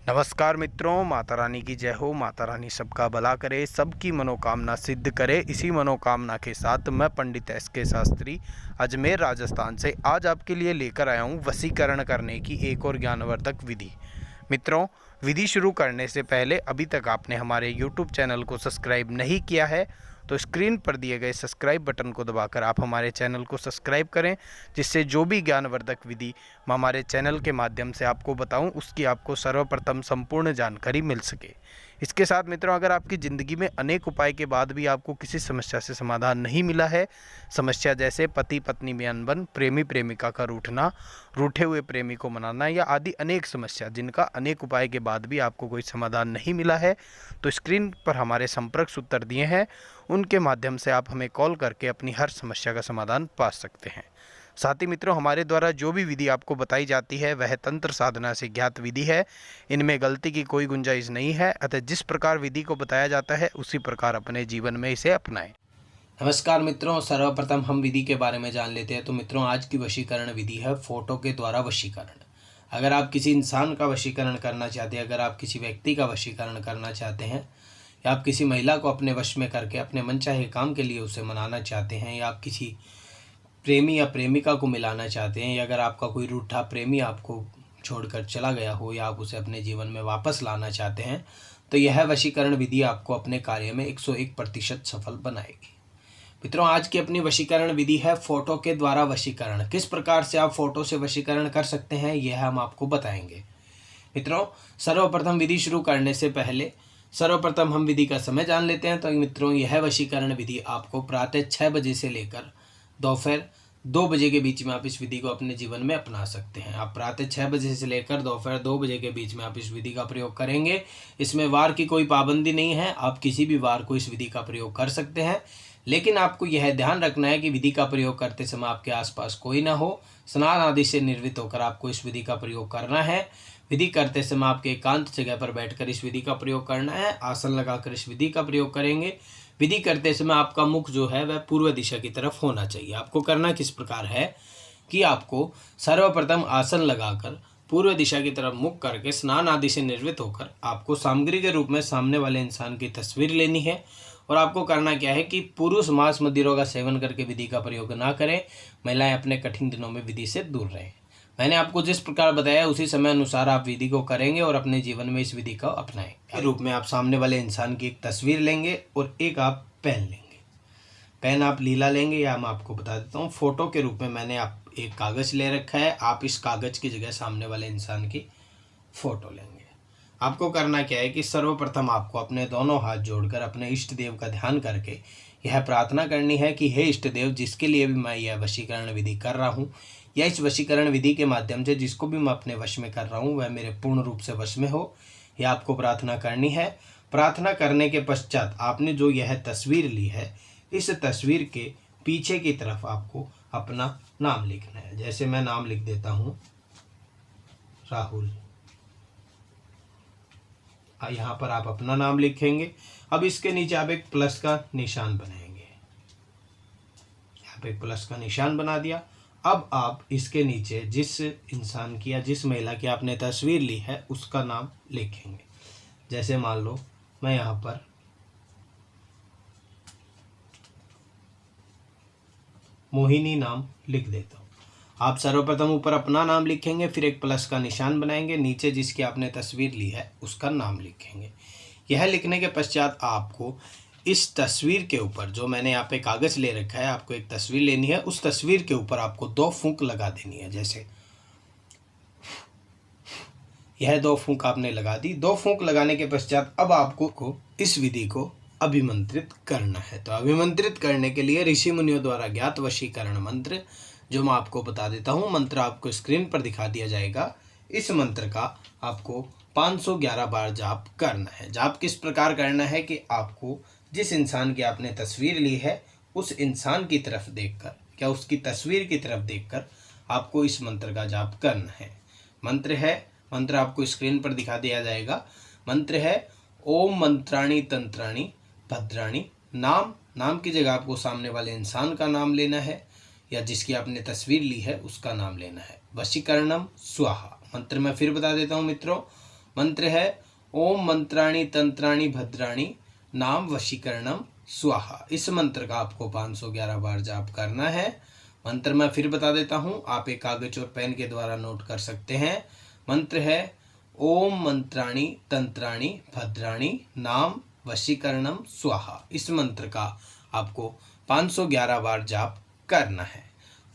नमस्कार मित्रों, माता रानी की जय हो। माता रानी सबका भला करे, सबकी मनोकामना सिद्ध करे। इसी मनोकामना के साथ मैं पंडित SK शास्त्री अजमेर राजस्थान से आज आपके लिए लेकर आया हूँ वशीकरण करने की एक और ज्ञानवर्धक विधि। मित्रों, विधि शुरू करने से पहले अभी तक आपने हमारे YouTube चैनल को सब्सक्राइब नहीं किया है तो स्क्रीन पर दिए गए सब्सक्राइब बटन को दबाकर आप हमारे चैनल को सब्सक्राइब करें, जिससे जो भी ज्ञानवर्धक विधि मैं हमारे चैनल के माध्यम से आपको बताऊं उसकी आपको सर्वप्रथम संपूर्ण जानकारी मिल सके। इसके साथ मित्रों, अगर आपकी ज़िंदगी में अनेक उपाय के बाद भी आपको किसी समस्या से समाधान नहीं मिला है, समस्या जैसे पति पत्नी में अनबन, प्रेमी प्रेमिका का रूठना, रूठे हुए प्रेमी को मनाना या आदि अनेक समस्या जिनका अनेक उपाय के बाद भी आपको कोई समाधान नहीं मिला है, तो स्क्रीन पर हमारे संपर्क सूत्र दिए हैं, उनके माध्यम से आप हमें कॉल करके अपनी हर समस्या का समाधान पा सकते हैं। साथ ही मित्रों, हमारे द्वारा जो भी विधि आपको बताई जाती है वह तंत्र साधना से ज्ञात विधि है, इनमें गलती की कोई गुंजाइश नहीं है। अतः जिस प्रकार विधि को बताया जाता है उसी प्रकार अपने जीवन में इसे अपनाएं। नमस्कार मित्रों, सर्वप्रथम हम विधि के बारे में जान लेते हैं। तो मित्रों, आज की वशीकरण विधि है फोटो के द्वारा वशीकरण। अगर आप किसी इंसान का वशीकरण करना चाहते हैं, अगर आप किसी व्यक्ति का वशीकरण करना चाहते हैं, या आप किसी महिला को अपने वश में करके अपने मनचाहे काम के लिए उसे मनाना चाहते हैं, या आप किसी प्रेमी या प्रेमिका को मिलाना चाहते हैं, या अगर आपका कोई रूठा प्रेमी आपको छोड़कर चला गया हो या आप उसे अपने जीवन में वापस लाना चाहते हैं, तो यह वशीकरण विधि आपको अपने कार्य में 101% सफल बनाएगी। मित्रों, आज की अपनी वशीकरण विधि है फोटो के द्वारा वशीकरण। किस प्रकार से आप फोटो से वशीकरण कर सकते हैं यह हम आपको बताएंगे। मित्रों, सर्वप्रथम विधि शुरू करने से पहले सर्वप्रथम हम विधि का समय जान लेते हैं। तो मित्रों, यह वशीकरण विधि आपको प्रातः 6 बजे से लेकर दोपहर 2 बजे के बीच में आप इस विधि को अपने जीवन में अपना सकते हैं। आप प्रातः 6 बजे से लेकर दोपहर 2 बजे के बीच में आप इस विधि का प्रयोग करेंगे। इसमें वार की कोई पाबंदी नहीं है, आप किसी भी वार को इस विधि का प्रयोग कर सकते हैं। लेकिन आपको यह ध्यान रखना है कि विधि का प्रयोग करते समय आपके आसपास कोई ना हो। स्नान आदि से निर्वृत्त होकर आपको इस विधि का प्रयोग करना है। विधि करते समय आपके एकांत जगह पर बैठकर इस विधि का प्रयोग करना है। आसन लगाकर इस विधि का प्रयोग करेंगे। विधि करते समय आपका मुख जो है वह पूर्व दिशा की तरफ होना चाहिए। आपको करना किस प्रकार है कि आपको सर्वप्रथम आसन लगाकर पूर्व दिशा की तरफ मुख करके स्नान आदि से निर्वृत्त होकर आपको सामग्री के रूप में सामने वाले इंसान की तस्वीर लेनी है। और आपको करना क्या है कि पुरुष मांस मदिरों का सेवन करके विधि का प्रयोग ना करें। महिलाएं अपने कठिन दिनों में विधि से दूर रहें। मैंने आपको जिस प्रकार बताया उसी समय अनुसार आप विधि को करेंगे और अपने जीवन में इस विधि को अपनाएं। के रूप में आप सामने वाले इंसान की एक तस्वीर लेंगे और एक आप पेन लेंगे। पेन आप लीला लेंगे या मैं आपको बता देता हूँ। फोटो के रूप में मैंने आप एक कागज़ ले रखा है। आप इस कागज़ की जगह सामने वाले इंसान की फ़ोटो लेंगे। आपको करना क्या है कि सर्वप्रथम आपको अपने दोनों हाथ जोड़कर अपने इष्ट देव का ध्यान करके यह प्रार्थना करनी है कि हे इष्ट देव, जिसके लिए भी मैं यह वशीकरण विधि कर रहा हूँ या इस वशीकरण विधि के माध्यम से जिसको भी मैं अपने वश में कर रहा हूँ वह मेरे पूर्ण रूप से वश में हो, यह आपको प्रार्थना करनी है। प्रार्थना करने के पश्चात आपने जो यह तस्वीर ली है, इस तस्वीर के पीछे की तरफ आपको अपना नाम लिखना है। जैसे मैं नाम लिख देता हूँ राहुल। यहाँ पर आप अपना नाम लिखेंगे। अब इसके नीचे आप एक प्लस का निशान बनाएंगे। यहाँ पे एक प्लस का निशान बना दिया। अब आप इसके नीचे जिस इंसान की या जिस महिला की आपने तस्वीर ली है उसका नाम लिखेंगे। जैसे मान लो मैं यहाँ पर मोहिनी नाम लिख देता हूँ। आप सर्वप्रथम ऊपर अपना नाम लिखेंगे, फिर एक प्लस का निशान बनाएंगे, नीचे जिसकी आपने तस्वीर ली है उसका नाम लिखेंगे। यह लिखने के पश्चात आपको इस तस्वीर के ऊपर जो मैंने यहाँ पे कागज़ ले रखा है, आपको एक तस्वीर लेनी है। उस तस्वीर के ऊपर आपको 2 फूंक लगा देनी है। जैसे यह 2 फूंक आपने लगा दी। 2 फूंक लगाने के पश्चात अब आपको इस विधि को अभिमंत्रित करना है। तो अभिमंत्रित करने के लिए ऋषि मुनियों द्वारा ज्ञात वशीकरण मंत्र जो मैं आपको बता देता हूँ। मंत्र आपको स्क्रीन पर दिखा दिया जाएगा। इस मंत्र का आपको 511 बार जाप करना है। जाप किस प्रकार करना है कि आपको जिस इंसान की आपने तस्वीर ली है उस इंसान की तरफ देखकर या उसकी तस्वीर की तरफ देखकर आपको इस मंत्र का जाप करना है। मंत्र आपको स्क्रीन पर दिखा दिया जाएगा। मंत्र है ओम मंत्राणी तंत्राणी भद्राणी। नाम की जगह आपको सामने वाले इंसान का नाम लेना है या जिसकी आपने तस्वीर ली है उसका नाम लेना है। वशीकरणम स्वाहा। मंत्र मैं फिर बता देता हूँ मित्रों। मंत्र है ओम मंत्राणी तंत्राणी भद्राणी नाम वशीकरणम स्वाहा। इस मंत्र का आपको 511 बार जाप करना है। मंत्र मैं फिर बता देता हूँ, आप एक कागज और पेन के द्वारा नोट कर सकते हैं। मंत्र है ओम मंत्राणी तंत्राणी भद्राणी नाम वशीकरणम स्वाहा। इस मंत्र का आपको 511 बार जाप करना है।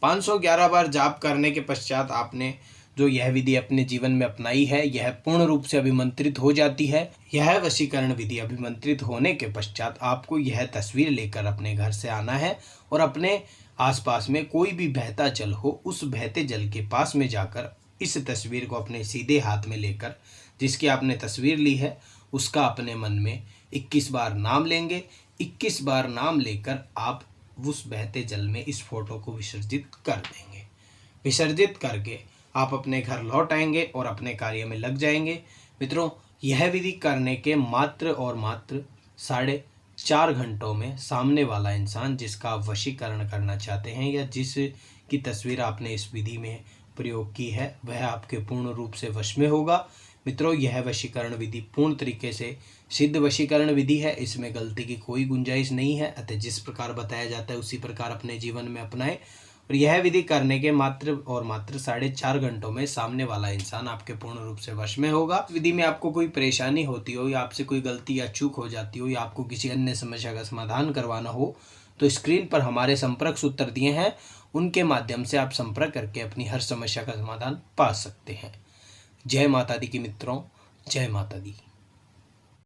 511 बार जाप करने के पश्चात आपने जो यह विधि अपने जीवन में अपनाई है, यह पूर्ण रूप से अभिमंत्रित हो जाती है। यह वशीकरण विधि अभिमंत्रित होने के पश्चात आपको यह तस्वीर लेकर अपने घर से आना है और अपने आसपास में कोई भी बहता जल हो, उस बहते जल के पास में जाकर इस तस्वीर को अपने सीधे हाथ में लेकर, जिसकी आपने तस्वीर ली है उसका अपने मन में 21 बार नाम लेंगे। 21 बार नाम लेकर आप उस बहते जल में इस फोटो को विसर्जित कर देंगे। विसर्जित करके आप अपने घर लौट आएंगे और अपने कार्य में लग जाएंगे। मित्रों, यह विधि करने के मात्र और मात्र 4.5 घंटों में सामने वाला इंसान जिसका आप वशीकरण करना चाहते हैं या जिसकी तस्वीर आपने इस विधि में प्रयोग की है, वह आपके पूर्ण रूप से वश में होगा। मित्रों, यह वशीकरण विधि पूर्ण तरीके से सिद्ध वशीकरण विधि है। इसमें गलती की कोई गुंजाइश नहीं है। अतः जिस प्रकार बताया जाता है उसी प्रकार अपने जीवन में अपनाएं और यह विधि करने के मात्र और मात्र 4.5 घंटों में सामने वाला इंसान आपके पूर्ण रूप से वश में होगा। विधि में आपको कोई परेशानी होती हो या आपसे कोई गलती या चूक हो जाती हो या आपको किसी अन्य समस्या का समाधान करवाना हो, तो स्क्रीन पर हमारे संपर्क सूत्र दिए हैं, उनके माध्यम से आप संपर्क करके अपनी हर समस्या का समाधान पा सकते हैं। जय माता दी की मित्रों, जय माता दी।